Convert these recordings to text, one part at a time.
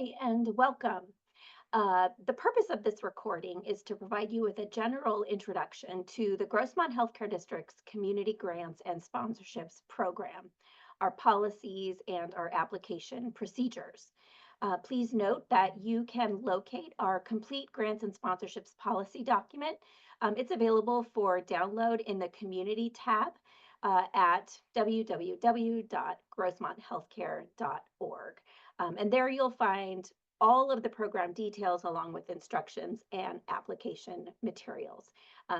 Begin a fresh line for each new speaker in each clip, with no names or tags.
Hi, and welcome. The purpose of this recording is to provide you with a general introduction to the Grossmont Healthcare District's Community Grants and Sponsorships Program, our policies, and our application procedures. Please note that you can locate our complete grants and sponsorships policy document. It's available for download in the Community tab at www.grossmonthealthcare.org. And there you'll find all of the program details along with instructions and application materials.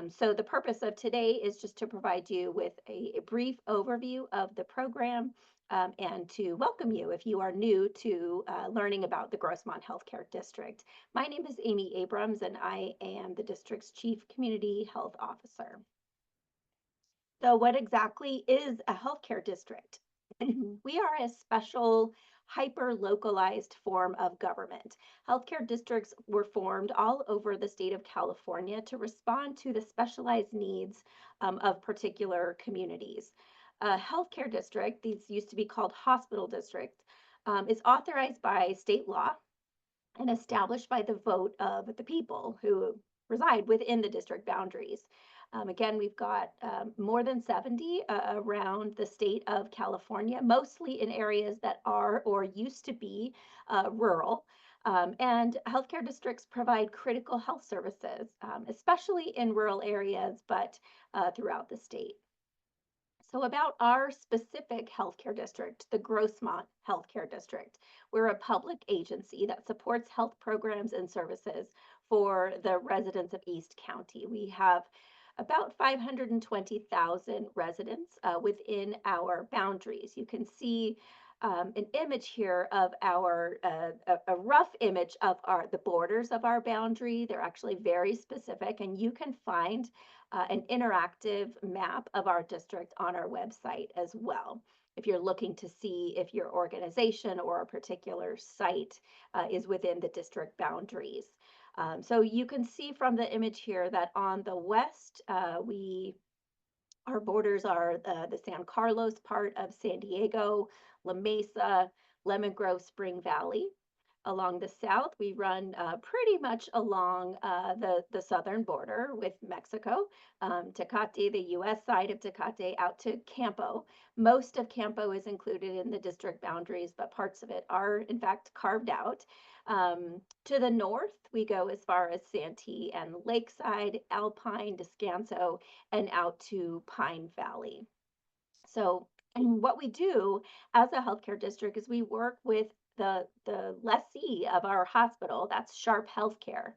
So the purpose of today is just to provide you with a brief overview of the program and to welcome you if you are new to learning about the Grossmont Healthcare District. My name is Amy Abrams and I am the district's Chief Community Health Officer. So what exactly is a healthcare district? We are a special hyper-localized form of government. Healthcare districts were formed all over the state of California to respond to the specialized needs of particular communities. A healthcare district, these used to be called hospital districts, is authorized by state law and established by the vote of the people who reside within the district boundaries. Again, we've got more than 70 around the state of California, mostly in areas that are or used to be rural. And healthcare districts provide critical health services, especially in rural areas, but throughout the state. So, about our specific healthcare district, the Grossmont Healthcare District, we're a public agency that supports health programs and services for the residents of East County. We have about 520,000 residents within our boundaries. You can see an image here of a rough image of the borders of our boundary. They're actually very specific, and you can find an interactive map of our district on our website as well. If you're looking to see if your organization or a particular site is within the district boundaries. So you can see from the image here that on the west, our borders are the San Carlos part of San Diego, La Mesa, Lemon Grove, Spring Valley. Along the south, we run pretty much along the southern border with Mexico, Tecate, the U.S. side of Tecate, out to Campo. Most of Campo is included in the district boundaries, but parts of it are, in fact, carved out. To the north, we go as far as Santee and Lakeside, Alpine, Descanso, and out to Pine Valley. So, what we do as a healthcare district is we work with the lessee of our hospital, that's Sharp Healthcare,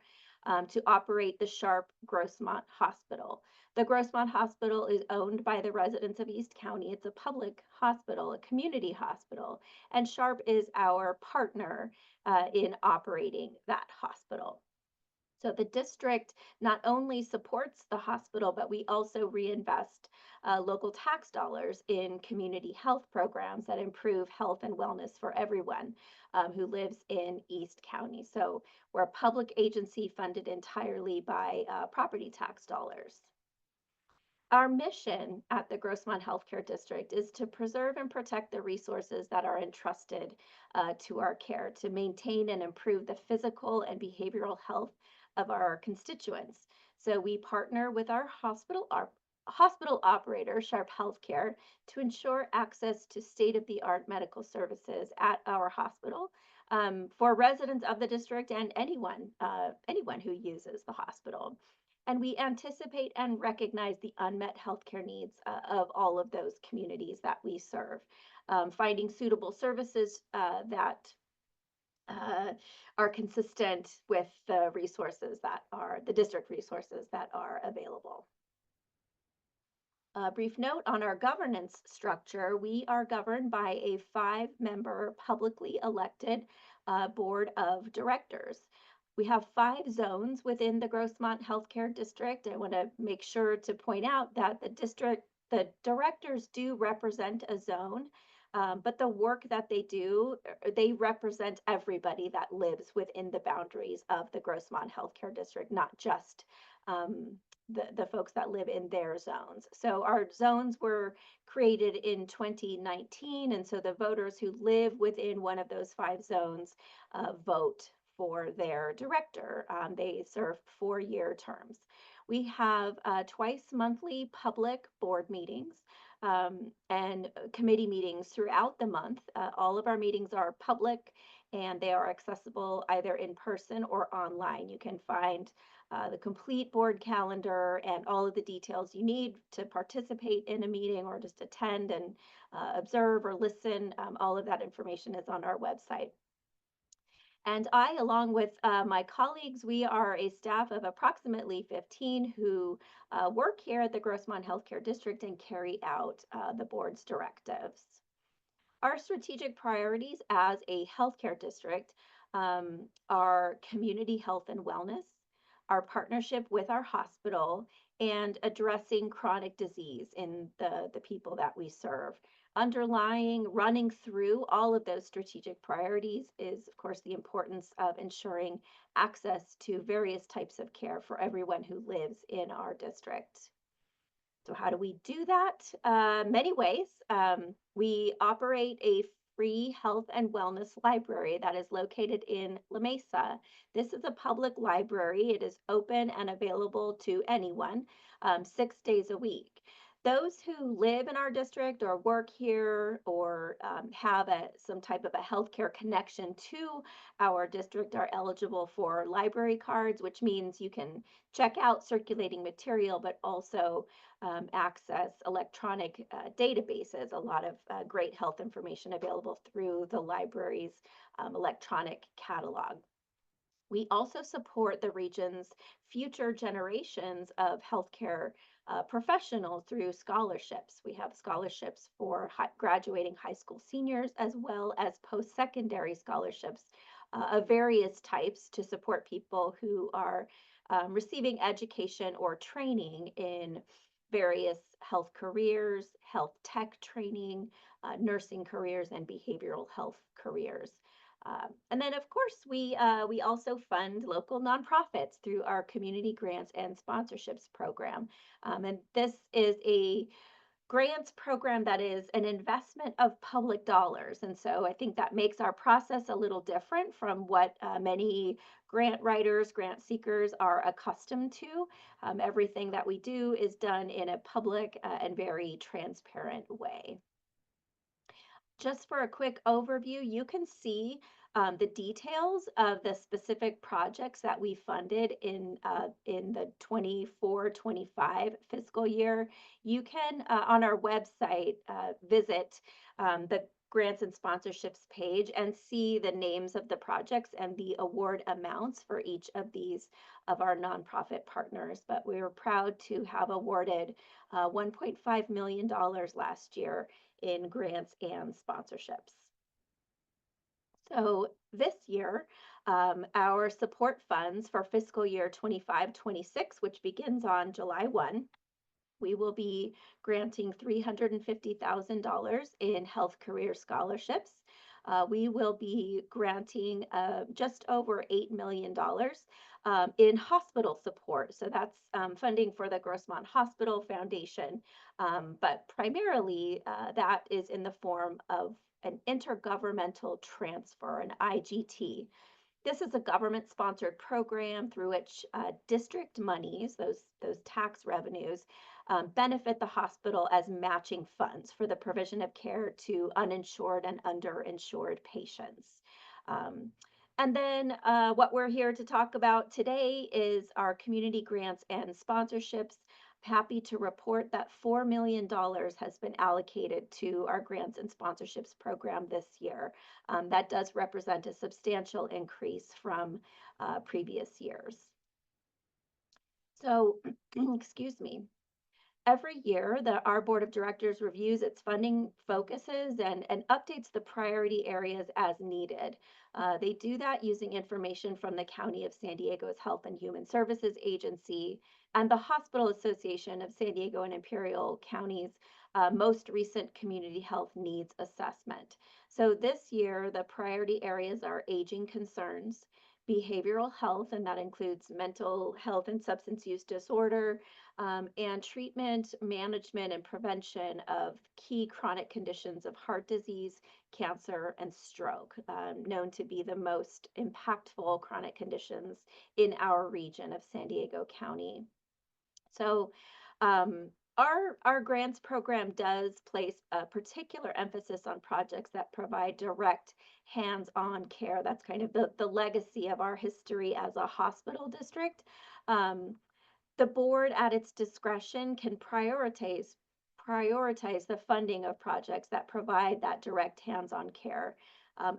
to operate the Sharp Grossmont Hospital. The Grossmont Hospital is owned by the residents of East County. It's a public hospital, a community hospital, and Sharp is our partner in operating that hospital. So the district not only supports the hospital, but we also reinvest local tax dollars in community health programs that improve health and wellness for everyone who lives in East County. So we're a public agency funded entirely by property tax dollars. Our mission at the Grossmont Healthcare District is to preserve and protect the resources that are entrusted to our care, to maintain and improve the physical and behavioral health of our constituents. So we partner with our hospital operator, Sharp Healthcare, to ensure access to state-of-the-art medical services at our hospital for residents of the district and anyone who uses the hospital. And we anticipate and recognize the unmet healthcare needs of all of those communities that we serve. Finding suitable services that are consistent with the resources that are the district resources that are available. A brief note on our governance structure. We are governed by a 5-member publicly elected board of directors. We have 5 zones within the Grossmont Healthcare District. I want to make sure to point out that the directors do represent a zone, but the work that they do, they represent everybody that lives within the boundaries of the Grossmont Healthcare District, not just the folks that live in their zones. So our zones were created in 2019, and so the voters who live within one of those 5 zones vote for their director. They serve 4-year terms. We have twice monthly public board meetings and committee meetings throughout the month. All of our meetings are public and they are accessible either in person or online. You can find the complete board calendar and all of the details you need to participate in a meeting or just attend and observe or listen. All of that information is on our website. And I, along with my colleagues, we are a staff of approximately 15 who work here at the Grossmont Healthcare District and carry out the board's directives. Our strategic priorities as a healthcare district are community health and wellness, our partnership with our hospital, and addressing chronic disease in the people that we serve. Underlying, running through all of those strategic priorities is, of course, the importance of ensuring access to various types of care for everyone who lives in our district. So how do we do that? Many ways. We operate a free health and wellness library that is located in La Mesa. This is a public library. It is open and available to anyone 6 days a week. Those who live in our district or work here or have some type of a healthcare connection to our district are eligible for library cards, which means you can check out circulating material, but also access electronic databases, a lot of great health information available through the library's electronic catalog. We also support the region's future generations of healthcare professionals through scholarships. We have scholarships for graduating high school seniors as well as post secondary scholarships of various types to support people who are receiving education or training in various health careers, health tech training, nursing careers, and behavioral health careers. And then, of course, we also fund local nonprofits through our community grants and sponsorships program. And this is a grants program that is an investment of public dollars. And so I think that makes our process a little different from what many grant writers, grant seekers are accustomed to. Everything that we do is done in a public and very transparent way. Just for a quick overview, you can see the details of the specific projects that we funded in the 24-25 fiscal year. You can, on our website, visit the grants and sponsorships page and see the names of the projects and the award amounts for each of these of our nonprofit partners. But we were proud to have awarded $1.5 million last year in grants and sponsorships. So this year, our support funds for fiscal year 25-26, which begins on July 1, we will be granting $350,000 in health career scholarships. We will be granting just over $8 million in hospital support. So that's funding for the Grossmont Hospital Foundation, but primarily that is in the form of an intergovernmental transfer, an IGT. This is a government-sponsored program through which district monies, those tax revenues, benefit the hospital as matching funds for the provision of care to uninsured and underinsured patients. And then what we're here to talk about today is our community grants and sponsorships. Happy to report that $4 million has been allocated to our grants and sponsorships program this year. That does represent a substantial increase from previous years. So, excuse me. Every year, our board of directors reviews its funding focuses and updates the priority areas as needed. They do that using information from the County of San Diego's Health and Human Services Agency and the Hospital Association of San Diego and Imperial County's most recent community health needs assessment. So this year, the priority areas are aging concerns, behavioral health, and that includes mental health and substance use disorder, and treatment, management, and prevention of key chronic conditions of heart disease, cancer, and stroke, known to be the most impactful chronic conditions in our region of San Diego County. So, our grants program does place a particular emphasis on projects that provide direct hands-on care. That's kind of the legacy of our history as a hospital district. Um, the board, at its discretion, can prioritize the funding of projects that provide that direct hands-on care.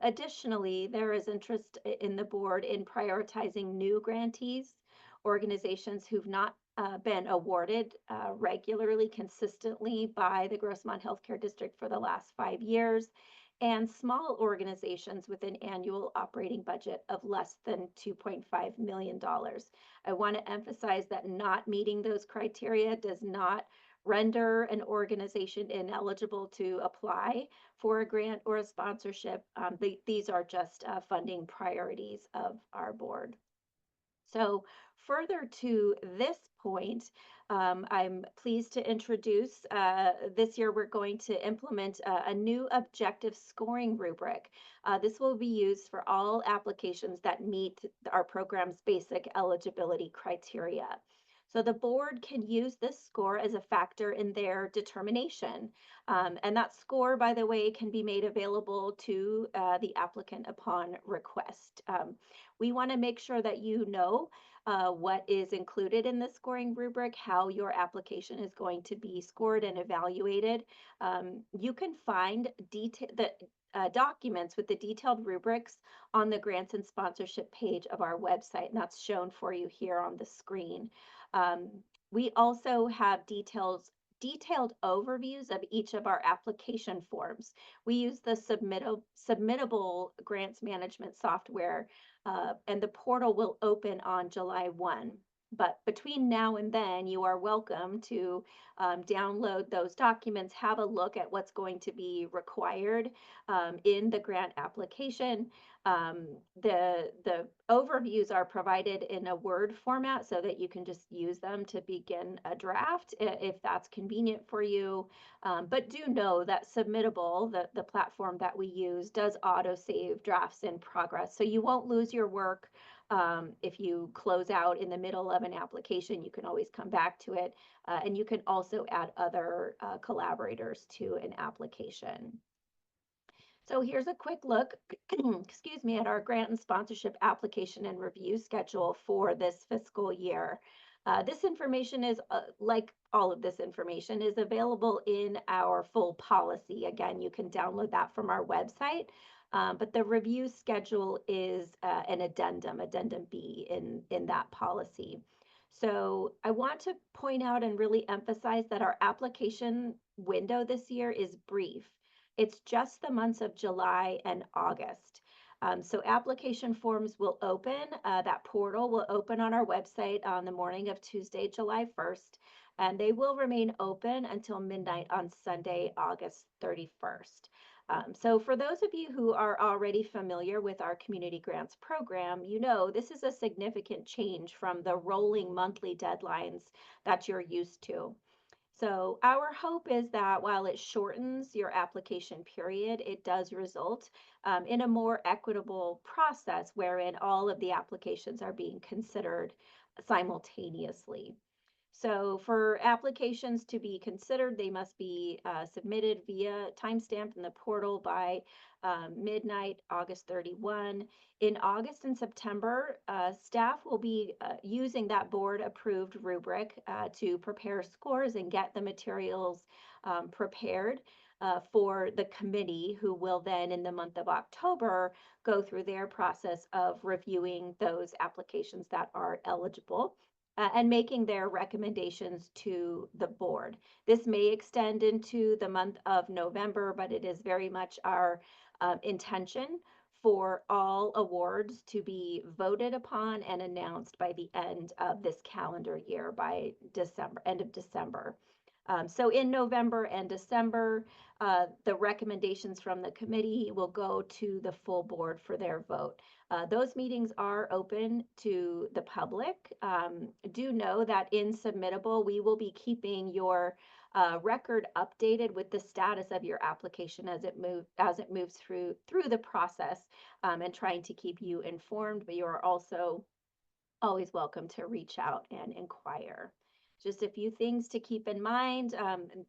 Additionally, there is interest in the board in prioritizing new grantees, organizations who've not been awarded regularly, consistently by the Grossmont Healthcare District for the last 5 years, and small organizations with an annual operating budget of less than $2.5 million. I want to emphasize that not meeting those criteria does not render an organization ineligible to apply for a grant or a sponsorship. These are just funding priorities of our board. So, further to this point, I'm pleased to introduce this year we're going to implement a new objective scoring rubric. This will be used for all applications that meet our program's basic eligibility criteria. So the board can use this score as a factor in their determination. And that score, by the way, can be made available to the applicant upon request. We want to make sure that you know what is included in the scoring rubric, how your application is going to be scored and evaluated. You can find the documents with the detailed rubrics on the grants and sponsorship page of our website, and that's shown for you here on the screen. Um, we also have detailed overviews of each of our application forms. We use the submittable grants management software, and the portal will open on July 1. But between now and then, you are welcome to download those documents, have a look at what's going to be required in the grant application. The overviews are provided in a Word format so that you can just use them to begin a draft if that's convenient for you. But do know that Submittable, the platform that we use, does auto save drafts in progress. So you won't lose your work. If you close out in the middle of an application, you can always come back to it. And you can also add other collaborators to an application. So here's a quick look, excuse me, at our grant and sponsorship application and review schedule for this fiscal year. This information is, like all of this information, is available in our full policy. Again, you can download that from our website. But the review schedule is an addendum B in that policy. So I want to point out and really emphasize that our application window this year is brief. It's just the months of July and August. So application forms will open, that portal will open on our website on the morning of Tuesday, July 1st, and they will remain open until midnight on Sunday, August 31st. So for those of you who are already familiar with our community grants program, you know this is a significant change from the rolling monthly deadlines that you're used to. So our hope is that while it shortens your application period, it does result in a more equitable process wherein all of the applications are being considered simultaneously. So for applications to be considered, they must be submitted via timestamp in the portal by midnight, August 31. In August and September, staff will be using that board approved rubric to prepare scores and get the materials prepared for the committee, who will then in the month of October go through their process of reviewing those applications that are eligible and making their recommendations to the board. This may extend into the month of November, but it is very much our intention for all awards to be voted upon and announced by the end of this calendar year, by December, end of December. So in November and December, the recommendations from the committee will go to the full board for their vote. Those meetings are open to the public. Do know that in Submittable, we will be keeping your record updated with the status of your application as it moves through the process, and trying to keep you informed. But you are also always welcome to reach out and inquire. Just a few things to keep in mind.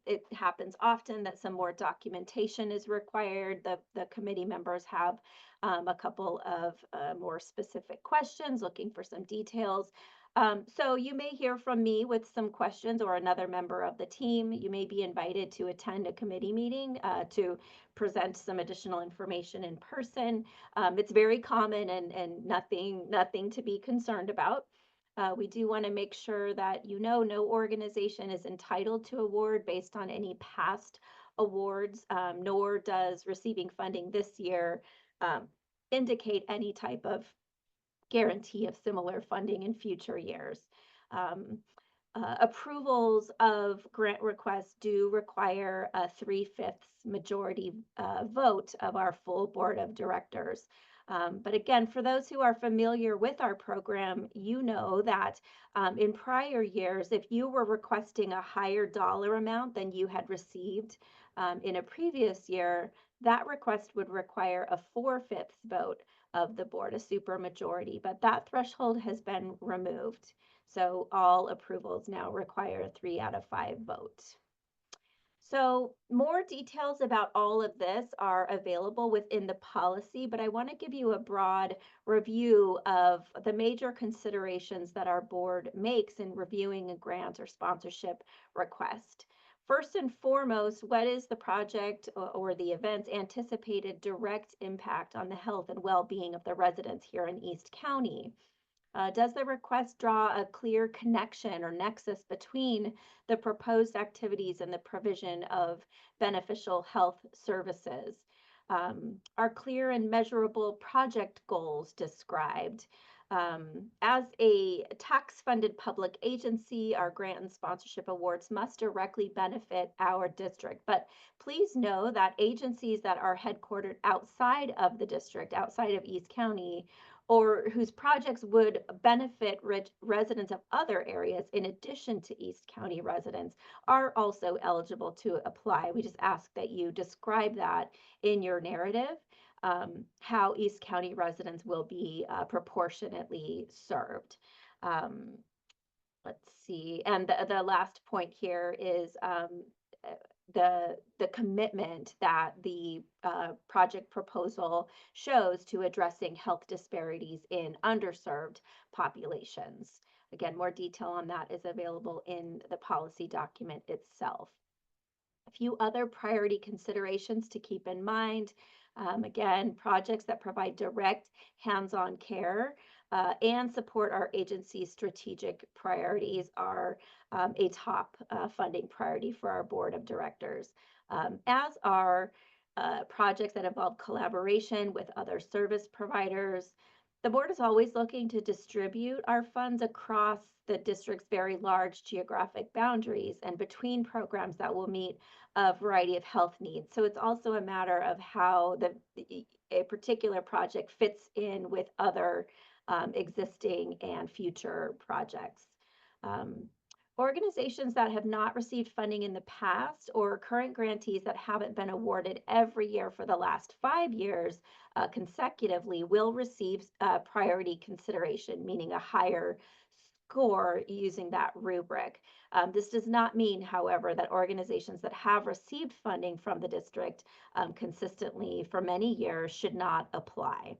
It happens often that some more documentation is required. The committee members have a couple of more specific questions looking for some details. So you may hear from me with some questions or another member of the team. You may be invited to attend a committee meeting to present some additional information in person. It's very common and nothing to be concerned about. We do want to make sure that no organization is entitled to award based on any past awards, nor does receiving funding this year um, indicate any type of guarantee of similar funding in future years. Um, Approvals of grant requests do require a 3/5 majority vote of our full board of directors. But again, for those who are familiar with our program, you know that in prior years, if you were requesting a higher dollar amount than you had received in a previous year, that request would require a 4/5 vote of the board, a supermajority, but that threshold has been removed. So all approvals now require a 3 out of 5 vote. So more details about all of this are available within the policy, but I want to give you a broad review of the major considerations that our board makes in reviewing a grant or sponsorship request. First and foremost, what is the project or the event's anticipated direct impact on the health and well-being of the residents here in East County? Does the request draw a clear connection or nexus between the proposed activities and the provision of beneficial health services? Are clear and measurable project goals described? As a tax funded public agency, our grant and sponsorship awards must directly benefit our district. But please know that agencies that are headquartered outside of the district, outside of East County, or whose projects would benefit residents of other areas in addition to East County residents are also eligible to apply. We just ask that you describe that in your narrative, how East County residents will be proportionately served. Um, let's see. And the last point here is uh, the commitment that the project proposal shows to addressing health disparities in underserved populations. Again, more detail on that is available in the policy document itself. A few other priority considerations to keep in mind. Again, projects that provide direct hands-on care and support our agency's strategic priorities are a top funding priority for our board of directors, as are projects that involve collaboration with other service providers. The board is always looking to distribute our funds across the district's very large geographic boundaries and between programs that will meet a variety of health needs. So it's also a matter of how a particular project fits in with other existing and future projects. Um, Organizations that have not received funding in the past or current grantees that haven't been awarded every year for the last 5 years consecutively will receive priority consideration, meaning a higher score using that rubric. This does not mean, however, that organizations that have received funding from the district consistently for many years should not apply.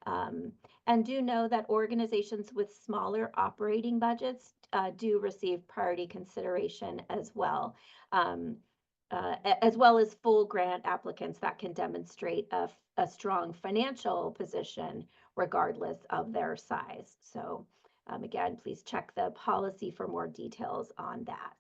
Um, and do know that organizations with smaller operating budgets do receive priority consideration as well. As well as full grant applicants that can demonstrate a strong financial position regardless of their size. So again, please check the policy for more details on that.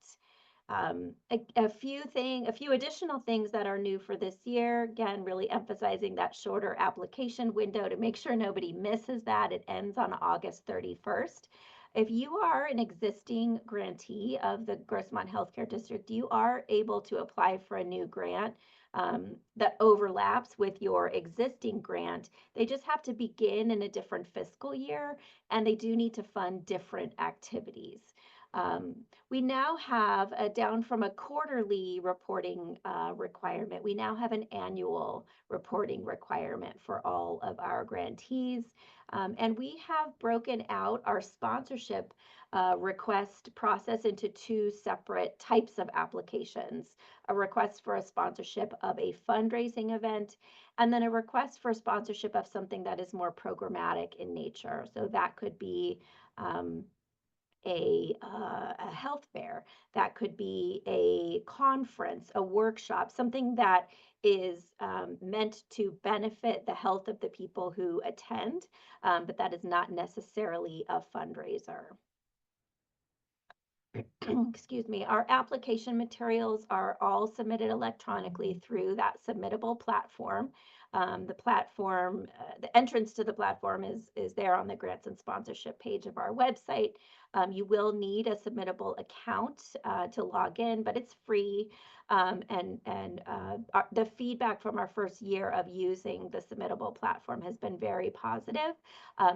A few additional things that are new for this year. Again, really emphasizing that shorter application window to make sure nobody misses that. It ends on August 31st. If you are an existing grantee of the Grossmont Healthcare District, you are able to apply for a new grant that overlaps with your existing grant. They just have to begin in a different fiscal year, and they do need to fund different activities. We now have down from a quarterly reporting requirement, we now have an annual reporting requirement for all of our grantees. And we have broken out our sponsorship request process into two separate types of applications: a request for a sponsorship of a fundraising event, and then a request for sponsorship of something that is more programmatic in nature. So that could be um, a health fair, that could be a conference, a workshop, something that is meant to benefit the health of the people who attend, but that is not necessarily a fundraiser. Excuse me. Our application materials are all submitted electronically through that submittable platform. The entrance to the platform is there on the grants and sponsorship page of our website. You will need a submittable account to log in, but it's free. The feedback from our first year of using the submittable platform has been very positive.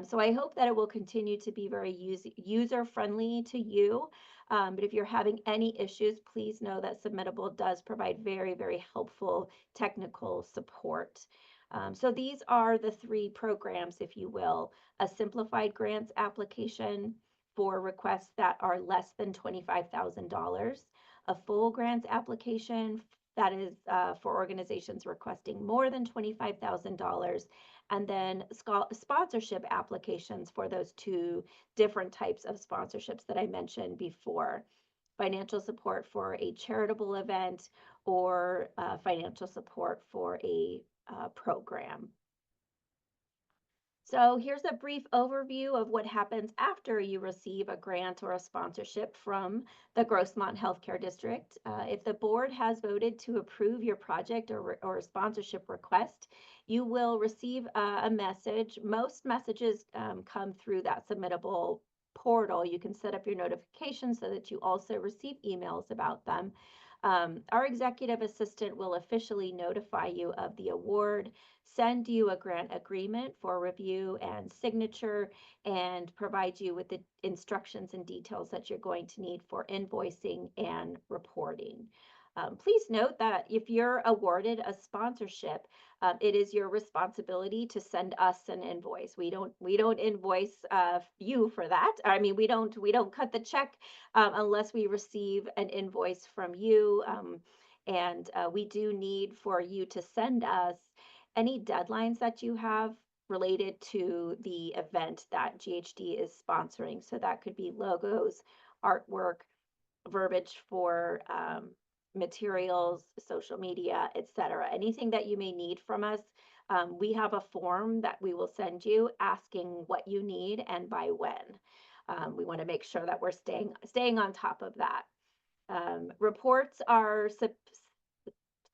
So I hope that it will continue to be very user friendly to you. But if you're having any issues, please know that Submittable does provide very, very helpful technical support. So these are the three programs, if you will: a simplified grants application for requests that are less than $25,000, a full grants application that is for organizations requesting more than $25,000, and then sponsorship applications for those two different types of sponsorships that I mentioned before: financial support for a charitable event, or financial support for a program. So here's a brief overview of what happens after you receive a grant or a sponsorship from the Grossmont Healthcare District. If the board has voted to approve your project or sponsorship request, you will receive a message. Most messages come through that submittable portal. You can set up your notifications so that you also receive emails about them. Our executive assistant will officially notify you of the award, send you a grant agreement for review and signature, and provide you with the instructions and details that you're going to need for invoicing and reporting. Please note that if you're awarded a sponsorship, it is your responsibility to send us an invoice. We don't invoice you for that. I mean, we don't cut the check unless we receive an invoice from you. And we do need for you to send us any deadlines that you have related to the event that GHD is sponsoring. So that could be logos, artwork, verbiage for materials, social media, etc. Anything that you may need from us, we have a form that we will send you asking what you need and by when. We want to make sure that we're staying on top of that. Reports are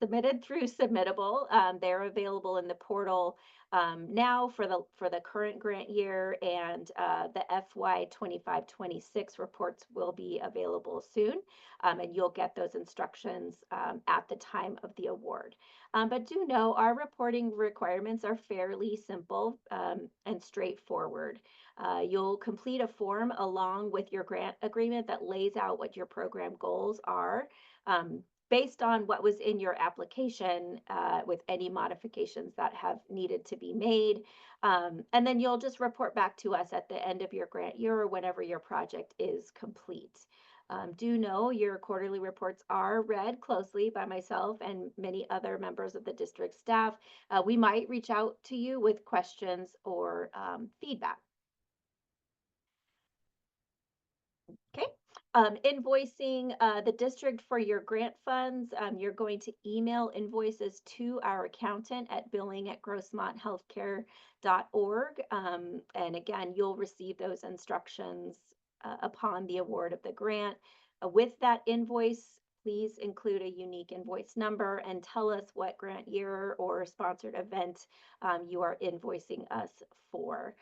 submitted through Submittable. They're available in the portal now for the current grant year, and the FY 25-26 reports will be available soon, and you'll get those instructions at the time of the award. But do know our reporting requirements are fairly simple and straightforward. You'll complete a form along with your grant agreement that lays out what your program goals are, based on what was in your application, with any modifications that have needed to be made. And then you'll just report back to us at the end of your grant year or whenever your project is complete. Do know your quarterly reports are read closely by myself and many other members of the district staff. We might reach out to you with questions or feedback. Okay. Invoicing the district for your grant funds, you're going to email invoices to our accountant at billing@grossmonthealthcare.org. And again, you'll receive those instructions upon the award of the grant. With that invoice, please include a unique invoice number and tell us what grant year or sponsored event you are invoicing us for.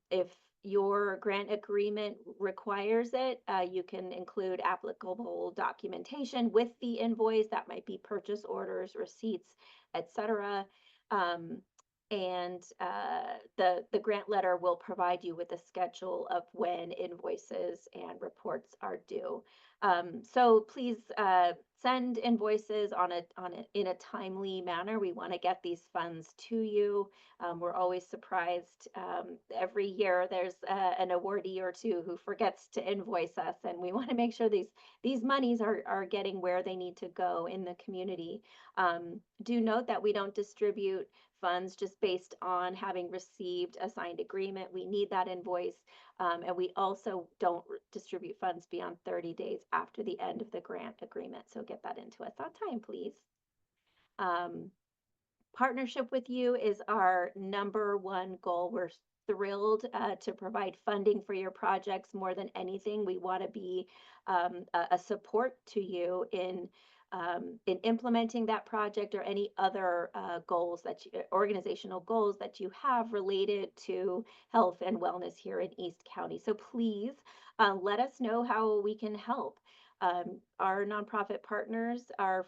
If your grant agreement requires it, you can include applicable documentation with the invoice. That might be purchase orders, receipts, etc. Um, and the grant letter will provide you with a schedule of when invoices and reports are due. So please send invoices in a timely manner. We want to get these funds to you. We're always surprised. Every year there's an awardee or two who forgets to invoice us, and we want to make sure these monies are getting where they need to go in the community. Do note that we don't distribute funds just based on having received a signed agreement. We need that invoice, and we also don't distribute funds beyond 30 days after the end of the grant agreement. So get that into us on time, please. Um, Partnership with you is our number one goal. We're thrilled to provide funding for your projects. More than anything, we want to be a support to you in implementing that project or any other goals organizational goals that you have related to health and wellness here in East County. So please let us know how we can help. Our nonprofit partners are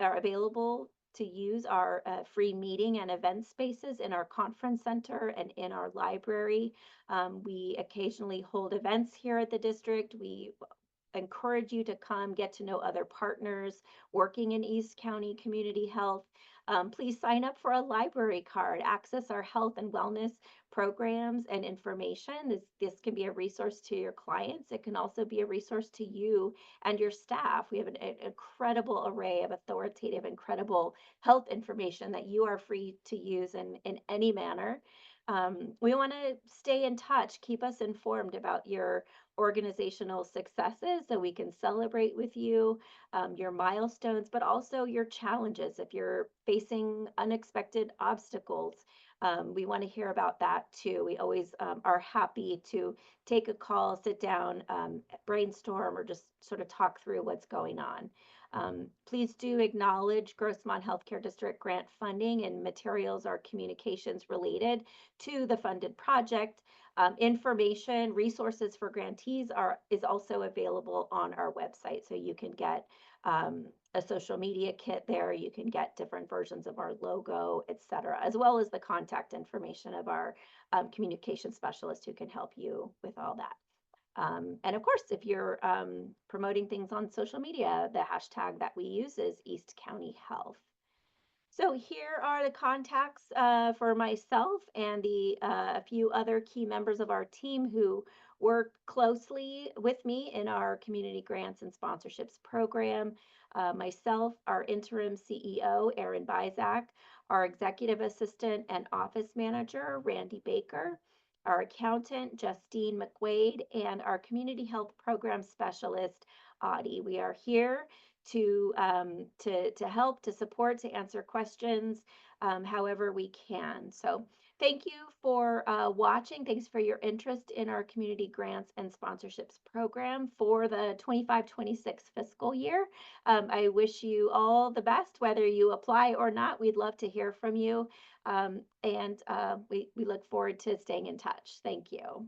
available to use our free meeting and event spaces in our conference center and in our library. We occasionally hold events here at the district. We encourage you to come get to know other partners working in East County Community Health. Please sign up for a library card, access our health and wellness programs and information. This can be a resource to your clients. It can also be a resource to you and your staff. We have an incredible array of authoritative, incredible health information that you are free to use in any manner. We want to stay in touch, keep us informed about your organizational successes so we can celebrate with you, your milestones, but also your challenges. If you're facing unexpected obstacles, we want to hear about that too. We always are happy to take a call, sit down, brainstorm, or just sort of talk through what's going on. Please do acknowledge Grossmont Healthcare District grant funding and materials or communications related to the funded project. Information, resources for grantees is also available on our website. So you can get a social media kit there. You can get different versions of our logo, etc., as well as the contact information of our communication specialist who can help you with all that. And of course, if you're promoting things on social media, the hashtag that we use is East County Health. So here are the contacts for myself and a few other key members of our team who work closely with me in our community grants and sponsorships program. Myself, our interim CEO, Erin Bizak, our executive assistant and office manager, Randy Baker, our accountant, Justine McWade, and our community health program specialist, Audie. We are here to help, to support, to answer questions however we can. So thank you for watching. Thanks for your interest in our community grants and sponsorships program for the 25-26 fiscal year. I wish you all the best, whether you apply or not. We'd love to hear from you. And we look forward to staying in touch. Thank you.